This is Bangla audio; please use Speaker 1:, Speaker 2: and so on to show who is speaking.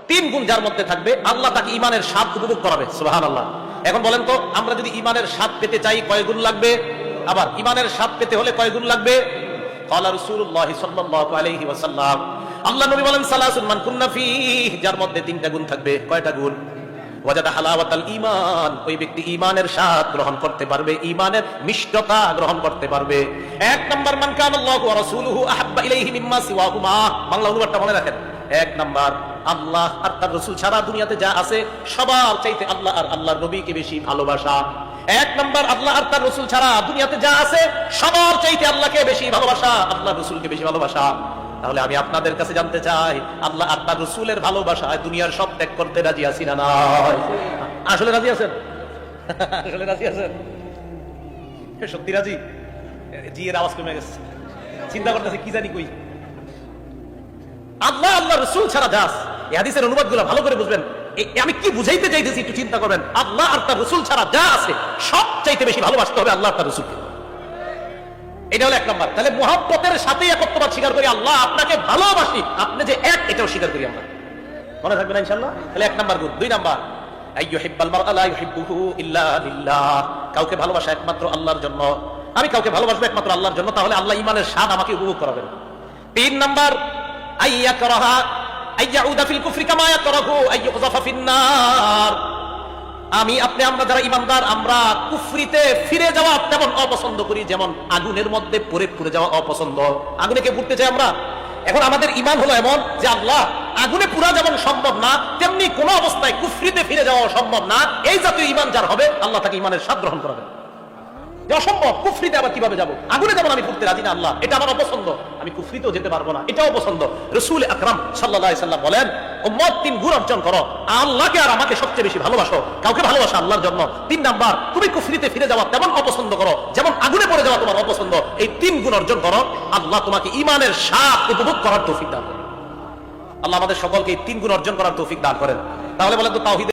Speaker 1: তিন গুণ যার মধ্যে থাকবে আল্লাহ তাকে ইমানের স্বাদ উপভোগ করাবে। সুবহানাল্লাহ। এখন বলেন তো, আমরা যদি ইমানের স্বাদ পেতে চাই কয় গুণ লাগবে? আবার ইমানের স্বাদ পেতে হলে কয় গুণ লাগবে? ক্বালা রাসূলুল্লাহ সাল্লাল্লাহু আলাইহি ওয়াসাল্লাম, আল্লাহ নবী বলেন সালাসুন মান কুন্না ফীহি, যার মধ্যে তিনটা গুণ থাকবে। কয়টা গুণ? ওয়াজাদা হালাওয়াতাল ঈমান, ওই ব্যক্তি ঈমানের স্বাদ গ্রহণ করতে পারবে, ঈমানের মিষ্টতা গ্রহণ করতে পারবে। এক নাম্বার, মান কানাল্লাহু ওয়া রাসূলুহু আহাব্বা ইলাইহি মিম্মা সিওয়াহুমা। বাংলা অনুবাদটা মনে রাখেন। এক নাম্বার, আল্লাহ আর তার রাসূল ছাড়া দুনিয়াতে যা আছে সবার চাইতে আল্লাহ আর আল্লাহর নবীকে বেশি ভালোবাসা। এক নাম্বার, আল্লাহ আর তার রাসূল ছাড়া দুনিয়াতে যা আছে সবার চাইতে আল্লাহকে বেশি ভালোবাসা, আল্লাহর রাসূলকে বেশি ভালোবাসা। তাহলে আমি আপনাদের কাছে জানতে চাই, আল্লাহ আর তার রাসূলের ভালোবাসায় দুনিয়ার সব ত্যাগ করতে রাজি আছি না নাই? আসলে রাজি আছেন? আসলে রাজি আছেন? সত্যি রাজি? জি এর আওয়াজ কমে গেছে, চিন্তা করতেছে কি জানি কই। আল্লাহ আল্লাহ রাসূল ছাড়া যা আছে, এই হাদিসের অনুবাদগুলো ভালো করে বুঝবেন। আমি কি বুঝাইতে চাইতেছি একটু চিন্তা করবেন। আল্লাহ আর তার রাসূল ছাড়া যা আছে সব চাইতে বেশি ভালোবাসতে হবে আল্লাহ আর তার রাসূলকে। এটা হলো এক নাম্বার। তাহলে মুহাব্বতের সাথে একত্ববাদ স্বীকার করি, আল্লাহ আপনাকে ভালোবাসি, আপনি যে এক, এটাও স্বীকার করি আমরা। মনে থাকবে না ইনশাআল্লাহ? তাহলে এক নাম্বার গুণ। দুই নাম্বার, আইয়ুহিব্বাল মারআ লা ইউহিব্বুহু ইল্লা লিল্লাহ, কাউকে ভালোবাসা একমাত্র আল্লাহর জন্য। আমি কাউকে ভালোবাসবো একমাত্র আল্লাহর জন্য, তাহলে আল্লাহ ঈমানের স্বাদ আমাকে উপভোগ করাবেন। তিন নাম্বার, আইয়াকরাহা আইয়াউদা ফিল কুফরি কামা ইয়াকরাহু আইয়ুযফা ফিন নার, আমি আপনি আমরা যারা ঈমানদার, আমরা কুফরিতে ফিরে যাওয়া তেমন অপছন্দ করি যেমন আগুনের মধ্যে পুড়ে যাওয়া অপছন্দ। আগুনে কে পুড়তে চায় আমরা? এখন আমাদের ঈমান হলো এমন যে আল্লাহ আগুনে পুরা যেমন সম্ভব না, তেমনি কোন অবস্থায় কুফরিতে ফিরে যাওয়া সম্ভব না। এই জাতীয় ঈমান যার হবে আল্লাহ তাকে ঈমানের স্বাদ গ্রহণ করাবেন। যে অসম্ভব, কুফরিতে আবার কিভাবে যাব? আগুনে যেমন আমি পুড়তে রাজি না আল্লাহ, এটা আমার অপছন্দ, আমি কুফরিতেও যেতে পারবো না, এটাও পছন্দ। রাসূল আকরাম সাল্লাল্লাহু আলাইহি সাল্লাম বলেন, উম্মত তিন গুণ অর্জন করো, আল্লাহকে আর আমাকে সবচেয়ে বেশি ভালোবাসো, কাউকে ভালোবাসো আল্লাহর জন্য। তিন নাম্বার, তুমি কুফরিতে ফিরে যাওয়া তেমন অপছন্দ করো যেমন আগুনে পড়ে যাওয়া তোমার অপছন্দ। এই তিন গুণ অর্জন করো, আল্লাহ তোমাকে ঈমানের স্বাদ উপভোগ করার তৌফিক দান করেন। আল্লাহ আমাদের সকলকে এই তিন গুণ অর্জন করার তৌফিক দান করেন। তাহলে বলেন তো তাওহীদ